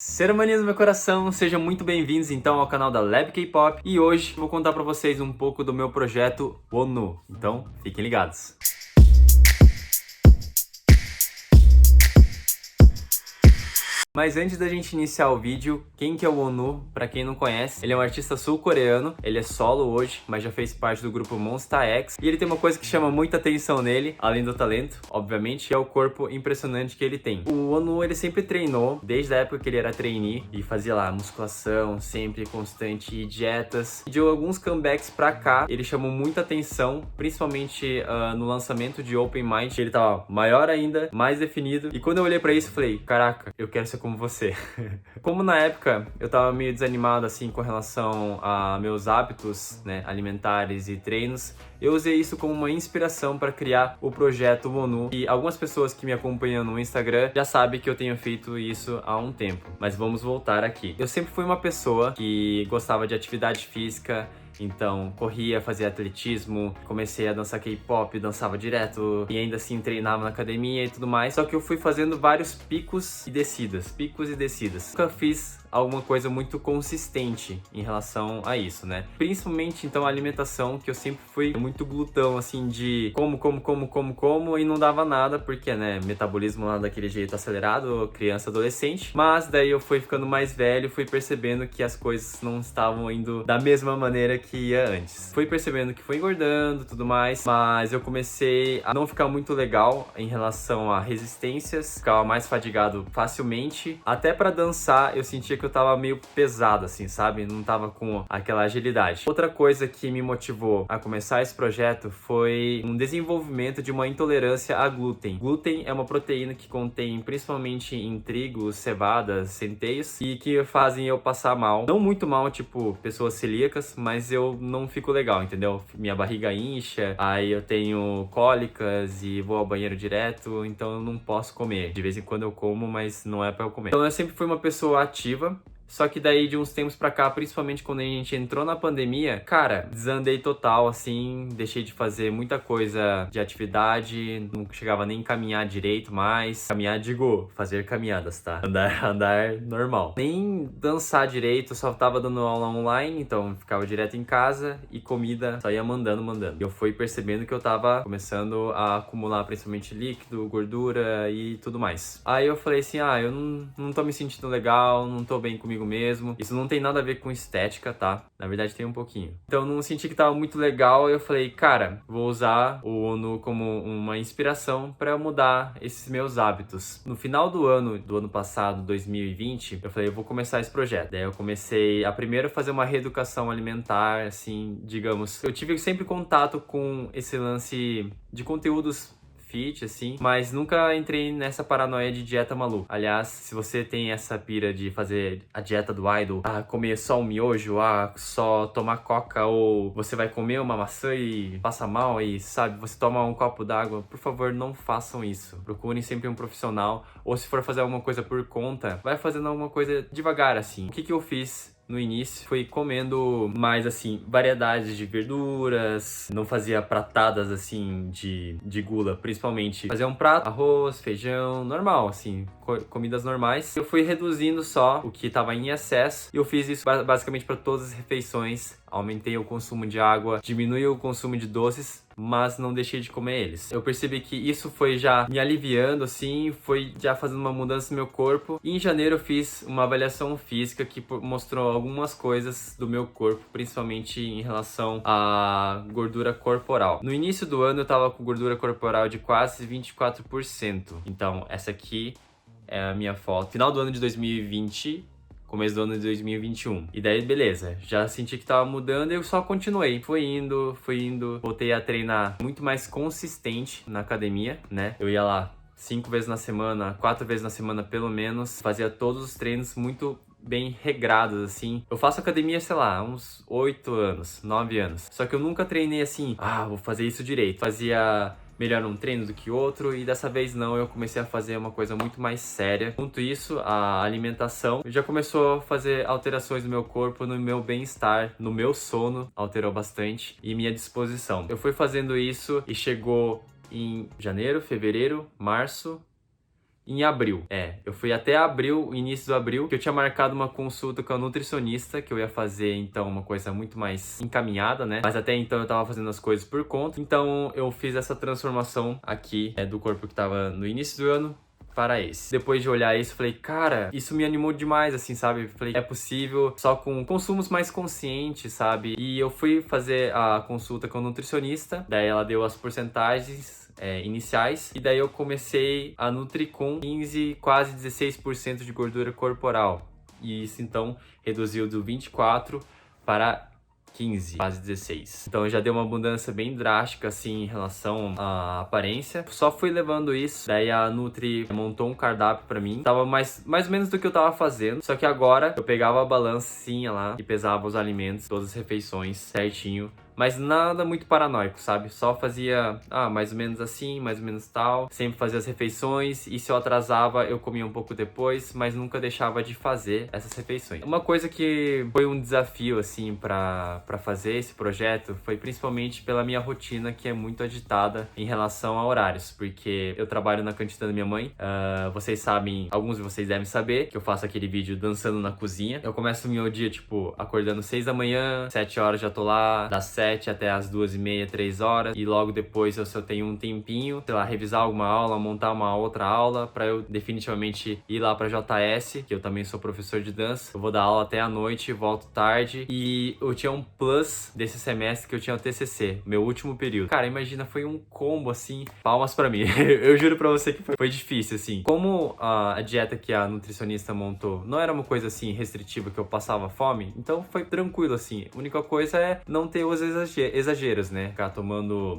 Ser humaninhos do meu coração, sejam muito bem-vindos então ao canal da Lab K-Pop e hoje vou contar pra vocês um pouco do meu projeto Wonu, então fiquem ligados. Mas antes da gente iniciar o vídeo, quem que é o Wonu? Pra quem não conhece, ele é um artista sul-coreano, ele é solo hoje, mas já fez parte do grupo Monsta X. E ele tem uma coisa que chama muita atenção nele, além do talento, obviamente, que é o corpo impressionante que ele tem. O Wonu, ele sempre treinou, desde a época que ele era trainee, e fazia lá musculação, sempre constante, e dietas. E de alguns comebacks pra cá, ele chamou muita atenção, principalmente no lançamento de Open Mind, ele tava maior ainda, mais definido. E quando eu olhei pra isso, eu falei, caraca, eu quero ser como você. Como na época eu tava meio desanimado assim com relação a meus hábitos, né, alimentares e treinos, eu usei isso como uma inspiração para criar o projeto Wonu. E algumas pessoas que me acompanham no Instagram já sabem que eu tenho feito isso há um tempo. Mas vamos voltar aqui. Eu sempre fui uma pessoa que gostava de atividade física. Então, corria, fazia atletismo, comecei a dançar K-pop, dançava direto e ainda assim treinava na academia e tudo mais. Só que eu fui fazendo vários picos e descidas, picos e descidas. Nunca fiz alguma coisa muito consistente em relação a isso, né? Principalmente, então, a alimentação, que eu sempre fui muito glutão, assim, de como, e não dava nada, porque, né, metabolismo lá daquele jeito acelerado, criança, adolescente. Mas daí eu fui ficando mais velho, fui percebendo que as coisas não estavam indo da mesma maneira que ia antes. Fui percebendo que foi engordando e tudo mais, mas eu comecei a não ficar muito legal em relação a resistências, ficava mais fadigado facilmente. Até pra dançar, eu sentia que eu tava meio pesado, assim, sabe? Não tava com aquela agilidade. Outra coisa que me motivou a começar esse projeto foi um desenvolvimento de uma intolerância a glúten. Glúten é uma proteína que contém principalmente em trigo, cevada, centeios, e que fazem eu passar mal. Não muito mal, tipo pessoas celíacas, mas eu não fico legal, entendeu? Minha barriga incha, aí eu tenho cólicas e vou ao banheiro direto, então eu não posso comer. De vez em quando eu como, mas não é pra eu comer. Então eu sempre fui uma pessoa ativa. Só que daí de uns tempos pra cá, principalmente quando a gente entrou na pandemia, cara, desandei total, assim, deixei de fazer muita coisa de atividade, não chegava nem a caminhar direito mais. Caminhar, digo, fazer caminhadas, tá? Andar normal. Nem dançar direito, só tava dando aula online, então ficava direto em casa e comida só ia mandando. E eu fui percebendo que eu tava começando a acumular principalmente líquido, gordura e tudo mais. Aí eu falei assim, eu não tô me sentindo legal, não tô bem comigo mesmo. Isso não tem nada a ver com estética, tá? Na verdade tem um pouquinho. Então eu não senti que tava muito legal e eu falei, cara, vou usar o Wonu como uma inspiração para mudar esses meus hábitos. No final do ano passado, 2020, eu falei, eu vou começar esse projeto. Daí eu comecei a primeiro fazer uma reeducação alimentar, assim, digamos. Eu tive sempre contato com esse lance de conteúdos fit, assim, mas nunca entrei nessa paranoia de dieta maluca. Aliás, se você tem essa pira de fazer a dieta do idol, comer só um miojo, só tomar coca, ou você vai comer uma maçã e passa mal e, sabe, você toma um copo d'água, por favor, não façam isso. Procurem sempre um profissional, ou se for fazer alguma coisa por conta, vai fazendo alguma coisa devagar, assim. O que eu fiz no início foi comendo mais, assim, variedades de verduras, não fazia pratadas, assim, de gula, principalmente. Fazia um prato, arroz, feijão, normal, assim, comidas normais. Eu fui reduzindo só o que estava em excesso e eu fiz isso basicamente para todas as refeições. Aumentei o consumo de água, diminui o consumo de doces, mas não deixei de comer eles. Eu percebi que isso foi já me aliviando, assim, foi já fazendo uma mudança no meu corpo. E em janeiro eu fiz uma avaliação física que mostrou algumas coisas do meu corpo, principalmente em relação à gordura corporal. No início do ano eu tava com gordura corporal de quase 24%. Então, essa aqui é a minha foto. Final do ano de 2020... começo do ano de 2021. E daí, beleza, já senti que tava mudando e eu só continuei. Fui indo, voltei a treinar muito mais consistente na academia, né? Eu ia lá 5 vezes na semana, 4 vezes na semana pelo menos. Fazia todos os treinos muito bem regrados, assim. Eu faço academia, sei lá, uns 8 anos, 9 anos. Só que eu nunca treinei assim, vou fazer isso direito. Fazia melhor um treino do que outro, e dessa vez não, eu comecei a fazer uma coisa muito mais séria. Junto isso, a alimentação já começou a fazer alterações no meu corpo, no meu bem-estar, no meu sono, alterou bastante, e minha disposição. Eu fui fazendo isso e chegou em janeiro, fevereiro, março, em abril. Eu fui até abril, início do abril, que eu tinha marcado uma consulta com a nutricionista, que eu ia fazer, então, uma coisa muito mais encaminhada, né? Mas até então eu tava fazendo as coisas por conta. Então, eu fiz essa transformação aqui, do corpo que tava no início do ano para esse. Depois de olhar isso, falei, cara, isso me animou demais, assim, sabe? Falei, é possível só com consumos mais conscientes, sabe? E eu fui fazer a consulta com a nutricionista, daí ela deu as porcentagens iniciais, e daí eu comecei a nutrir com 15, quase 16% de gordura corporal. E isso, então, reduziu do 24 para 15, quase 16. Então já deu uma mudança bem drástica, assim, em relação à aparência. Só fui levando isso, daí a Nutri montou um cardápio pra mim. Tava mais ou menos do que eu tava fazendo, só que agora eu pegava a balancinha lá e pesava os alimentos, todas as refeições certinho. Mas nada muito paranoico, sabe? Só fazia, mais ou menos assim, mais ou menos tal. Sempre fazia as refeições e se eu atrasava, eu comia um pouco depois, mas nunca deixava de fazer essas refeições. Uma coisa que foi um desafio, assim, pra fazer esse projeto foi principalmente pela minha rotina, que é muito agitada em relação a horários, porque eu trabalho na cantina da minha mãe. Vocês sabem, alguns de vocês devem saber, que eu faço aquele vídeo dançando na cozinha. Eu começo o meu dia, tipo, acordando 6 da manhã, 7 horas já tô lá, das 7 até as 2h30, 3 horas, e logo depois eu só tenho um tempinho, sei lá, revisar alguma aula, montar uma outra aula, pra eu definitivamente ir lá pra JS, que eu também sou professor de dança. Eu vou dar aula até a noite, volto tarde, e eu tinha um plus desse semestre que eu tinha o TCC, meu último período. Cara, imagina, foi um combo, assim, palmas pra mim. Eu juro pra você que foi difícil, assim. Como a dieta que a nutricionista montou não era uma coisa, assim, restritiva, que eu passava fome, então foi tranquilo, assim. A única coisa é não ter os exageros, né? Ficar tomando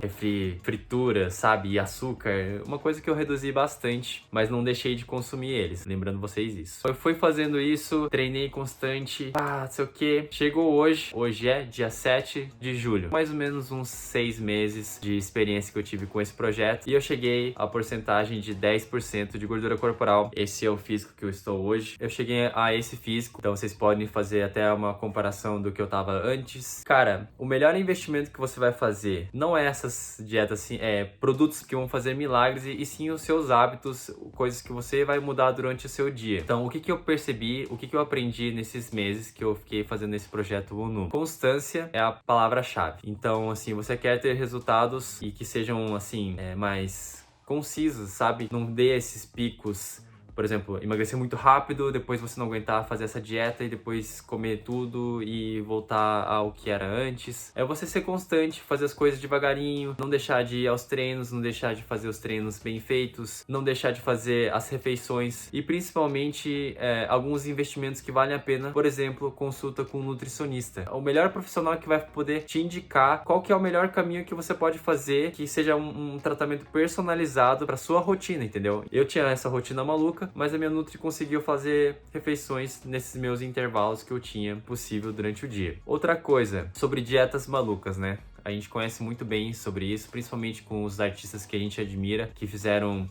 fritura, sabe? E açúcar. Uma coisa que eu reduzi bastante, mas não deixei de consumir eles. Lembrando vocês isso. Eu fui fazendo isso, treinei constante, sei o que. Chegou hoje é dia 7 de julho. Mais ou menos uns 6 meses de experiência que eu tive com esse projeto. E eu cheguei à porcentagem de 10% de gordura corporal. Esse é o físico que eu estou hoje. Eu cheguei a esse físico, então vocês podem fazer até uma comparação do que eu tava antes. Cara, o melhor investimento que você vai fazer não é essas dietas assim, produtos que vão fazer milagres, e sim os seus hábitos, coisas que você vai mudar durante o seu dia. Então, o que eu percebi, o que eu aprendi nesses meses que eu fiquei fazendo esse projeto ONU? Constância é a palavra-chave. Então, assim, você quer ter resultados e que sejam, assim, mais concisos, sabe? Não dê esses picos. Por exemplo, emagrecer muito rápido, depois você não aguentar fazer essa dieta e depois comer tudo e voltar ao que era antes. É você ser constante, fazer as coisas devagarinho, não deixar de ir aos treinos, não deixar de fazer os treinos bem feitos, não deixar de fazer as refeições e principalmente alguns investimentos que valem a pena. Por exemplo, consulta com um nutricionista. O melhor profissional que vai poder te indicar qual que é o melhor caminho que você pode fazer, que seja um tratamento personalizado para sua rotina, entendeu? Eu tinha essa rotina maluca, mas a minha Nutri conseguiu fazer refeições nesses meus intervalos que eu tinha possível durante o dia. Outra coisa, sobre dietas malucas, né? A gente conhece muito bem sobre isso, principalmente com os artistas que a gente admira, que fizeram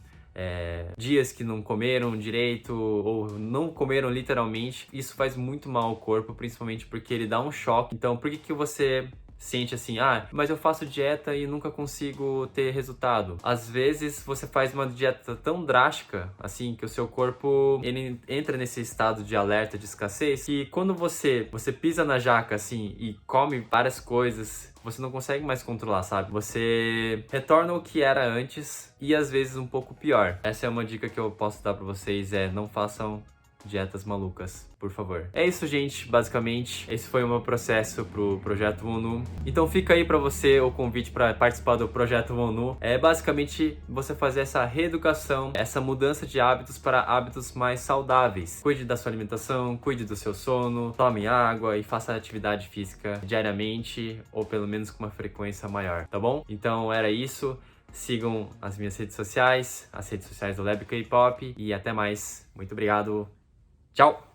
dias que não comeram direito ou não comeram literalmente. Isso faz muito mal ao corpo, principalmente porque ele dá um choque. Então, por que você sente assim, mas eu faço dieta e nunca consigo ter resultado? Às vezes você faz uma dieta tão drástica, assim, que o seu corpo, ele entra nesse estado de alerta, de escassez, que quando você pisa na jaca, assim, e come várias coisas, você não consegue mais controlar, sabe? Você retorna o que era antes e às vezes um pouco pior. Essa é uma dica que eu posso dar pra vocês, não façam dietas malucas, por favor. É isso, gente, basicamente. Esse foi o meu processo pro Projeto ONU. Então fica aí pra você o convite para participar do Projeto ONU. É basicamente você fazer essa reeducação, essa mudança de hábitos para hábitos mais saudáveis. Cuide da sua alimentação, cuide do seu sono, tome água e faça atividade física diariamente, ou pelo menos com uma frequência maior, tá bom? Então era isso. Sigam as minhas redes sociais, as redes sociais do Lab K-Pop, e até mais. Muito obrigado. Tchau!